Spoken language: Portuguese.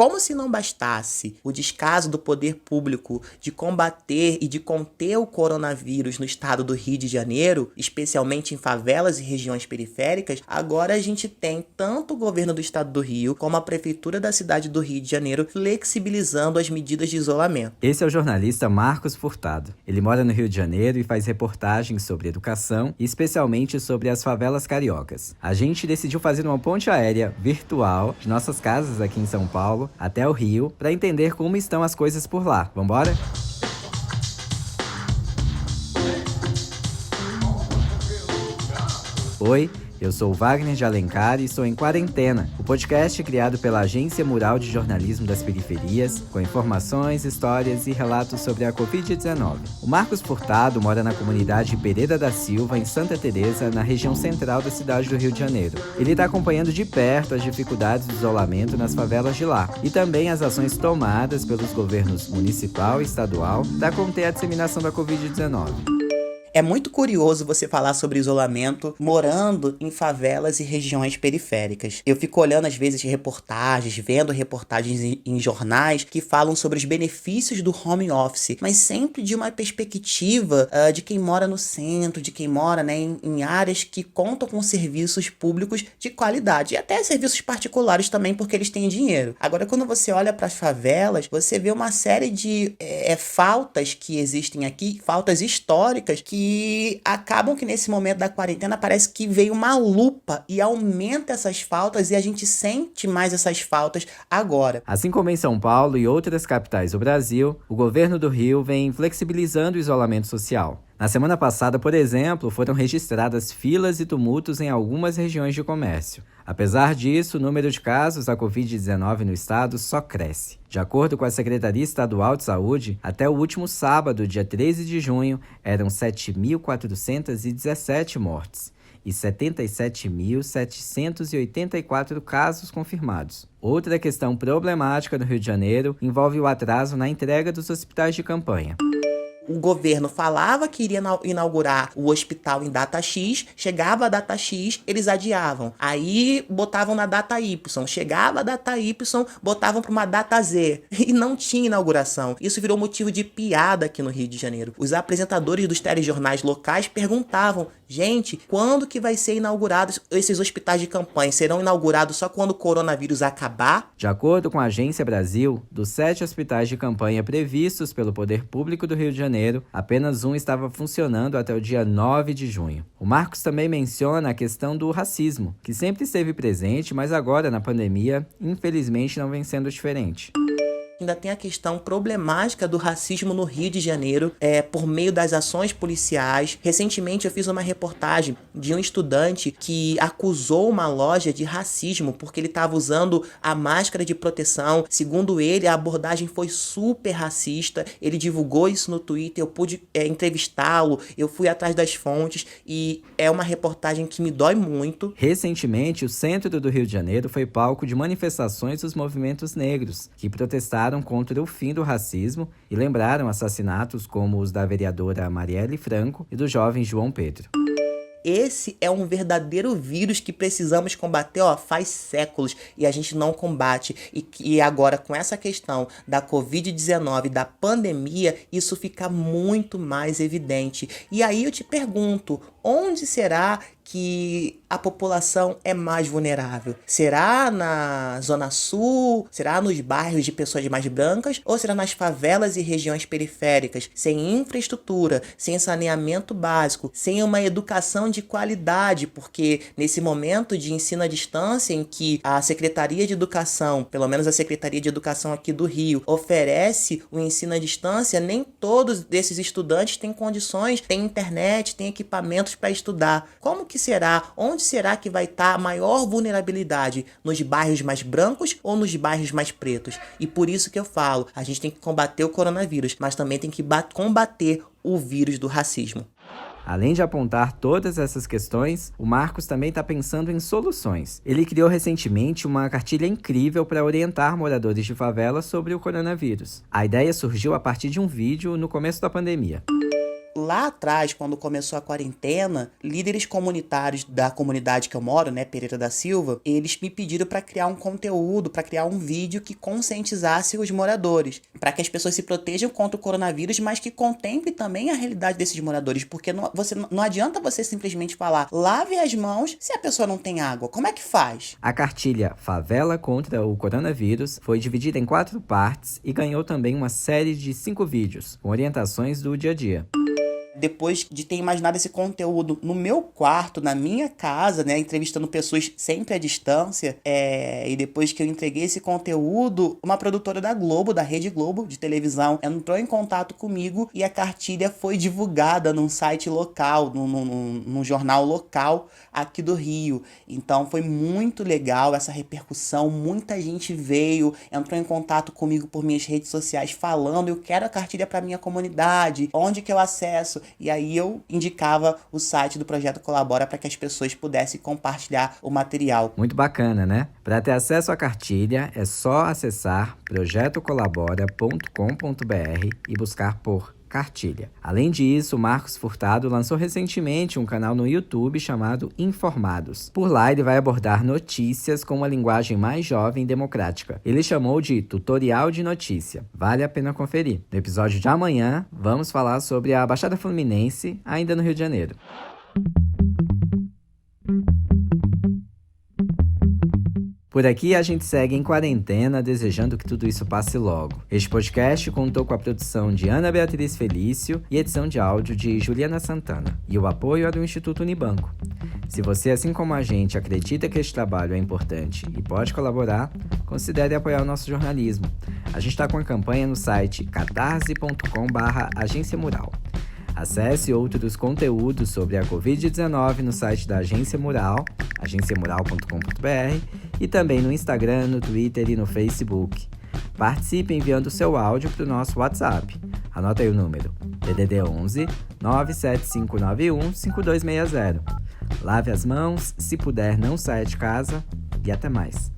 Como se não bastasse o descaso do poder público de combater e de conter o coronavírus no estado do Rio de Janeiro, especialmente em favelas e regiões periféricas, agora a gente tem tanto o governo do estado do Rio como a prefeitura da cidade do Rio de Janeiro flexibilizando as medidas de isolamento. Esse é o jornalista Marcos Furtado. Ele mora no Rio de Janeiro e faz reportagens sobre educação, especialmente sobre as favelas cariocas. A gente decidiu fazer uma ponte aérea virtual de nossas casas aqui em São Paulo até o Rio para entender como estão as coisas por lá. Vambora? Oi, eu sou o Wagner de Alencar e estou em Quarentena, o podcast criado pela Agência Mural de Jornalismo das Periferias, com informações, histórias e relatos sobre a Covid-19. O Marcos Furtado mora na comunidade Pereira da Silva, em Santa Teresa, na região central da cidade do Rio de Janeiro. Ele está acompanhando de perto as dificuldades do isolamento nas favelas de lá e também as ações tomadas pelos governos municipal e estadual para conter a disseminação da Covid-19. É muito curioso você falar sobre isolamento morando em favelas e regiões periféricas. Eu fico olhando às vezes reportagens, vendo reportagens em jornais que falam sobre os benefícios do home office, mas sempre de uma perspectiva de quem mora no centro, de quem mora, né, em áreas que contam com serviços públicos de qualidade e até serviços particulares também, porque eles têm dinheiro. Agora, quando você olha para as favelas, você vê uma série de faltas que existem aqui, faltas históricas que acabam que nesse momento da quarentena parece que veio uma lupa e aumenta essas faltas e a gente sente mais essas faltas agora. Assim como em São Paulo e outras capitais do Brasil, o governo do Rio vem flexibilizando o isolamento social. Na semana passada, por exemplo, foram registradas filas e tumultos em algumas regiões de comércio. Apesar disso, o número de casos da Covid-19 no estado só cresce. De acordo com a Secretaria Estadual de Saúde, até o último sábado, dia 13 de junho, eram 7.417 mortes e 77.784 casos confirmados. Outra questão problemática no Rio de Janeiro envolve o atraso na entrega dos hospitais de campanha. O governo falava que iria inaugurar o hospital em data X, chegava a data X, eles adiavam. Aí botavam na data Y, chegava a data Y, botavam para uma data Z. E não tinha inauguração. Isso virou motivo de piada aqui no Rio de Janeiro. Os apresentadores dos telejornais locais perguntavam: gente, quando que vai ser inaugurados esses hospitais de campanha? Serão inaugurados só quando o coronavírus acabar? De acordo com a Agência Brasil, dos 7 hospitais de campanha previstos pelo Poder Público do Rio de Janeiro, apenas um estava funcionando até o dia 9 de junho. O Marcos também menciona a questão do racismo, que sempre esteve presente, mas agora, na pandemia, infelizmente não vem sendo diferente. Ainda tem a questão problemática do racismo no Rio de Janeiro, por meio das ações policiais. Recentemente eu fiz uma reportagem de um estudante que acusou uma loja de racismo porque ele estava usando a máscara de proteção. Segundo ele, a abordagem foi super racista. Ele divulgou isso no Twitter, eu pude entrevistá-lo, eu fui atrás das fontes e é uma reportagem que me dói muito. Recentemente, o centro do Rio de Janeiro foi palco de manifestações dos movimentos negros, que protestaram contra o fim do racismo e lembraram assassinatos como os da vereadora Marielle Franco e do jovem João Pedro. Esse é um verdadeiro vírus que precisamos combater, faz séculos e a gente não combate. E agora, com essa questão da Covid-19, da pandemia, isso fica muito mais evidente. E aí eu te pergunto, onde será que a população é mais vulnerável? Será na Zona Sul? Será nos bairros de pessoas mais brancas? Ou será nas favelas e regiões periféricas, sem infraestrutura, sem saneamento básico, sem uma educação de qualidade? Porque nesse momento de ensino à distância, em que a Secretaria de Educação, pelo menos a Secretaria de Educação aqui do Rio, oferece o ensino à distância, nem todos desses estudantes têm condições, têm internet, têm equipamentos para estudar. Como que será? Onde será que vai estar a maior vulnerabilidade? Nos bairros mais brancos ou nos bairros mais pretos? E por isso que eu falo, a gente tem que combater o coronavírus, mas também tem que combater o vírus do racismo. Além de apontar todas essas questões, o Marcos também está pensando em soluções. Ele criou recentemente uma cartilha incrível para orientar moradores de favela sobre o coronavírus. A ideia surgiu a partir de um vídeo no começo da pandemia. Lá atrás, quando começou a quarentena, líderes comunitários da comunidade que eu moro, né, Pereira da Silva, eles me pediram para criar um conteúdo, para criar um vídeo que conscientizasse os moradores, para que as pessoas se protejam contra o coronavírus, mas que contemple também a realidade desses moradores, porque não adianta você simplesmente falar, lave as mãos se a pessoa não tem água. Como é que faz? A cartilha Favela contra o Coronavírus foi dividida em 4 partes e ganhou também uma série de 5 vídeos, com orientações do dia a dia. Depois de ter imaginado esse conteúdo no meu quarto, na minha casa, né, entrevistando pessoas sempre à distância, e depois que eu entreguei esse conteúdo, uma produtora da Globo, da Rede Globo de televisão, entrou em contato comigo e a cartilha foi divulgada num site local, num jornal local aqui do Rio. Então foi muito legal essa repercussão, muita gente veio, entrou em contato comigo por minhas redes sociais falando, eu quero a cartilha para minha comunidade, onde que eu acesso? E aí eu indicava o site do Projeto Colabora para que as pessoas pudessem compartilhar o material. Muito bacana, né? Para ter acesso à cartilha, é só acessar projetocolabora.com.br e buscar por cartilha. Além disso, o Marcos Furtado lançou recentemente um canal no YouTube chamado Informados. Por lá, ele vai abordar notícias com uma linguagem mais jovem e democrática. Ele chamou de Tutorial de Notícia. Vale a pena conferir. No episódio de amanhã, vamos falar sobre a Baixada Fluminense, ainda no Rio de Janeiro. Por aqui a gente segue em quarentena, desejando que tudo isso passe logo. Este podcast contou com a produção de Ana Beatriz Felício e edição de áudio de Juliana Santana. E o apoio é do Instituto Unibanco. Se você, assim como a gente, acredita que este trabalho é importante e pode colaborar, considere apoiar o nosso jornalismo. A gente está com a campanha no site catarse.com/Agência Mural. Acesse outros conteúdos sobre a Covid-19 no site da Agência Mural, agenciamural.com.br, e também no Instagram, no Twitter e no Facebook. Participe enviando seu áudio para o nosso WhatsApp. Anota aí o número: DDD 11 97591 5260. Lave as mãos, se puder não saia de casa e até mais.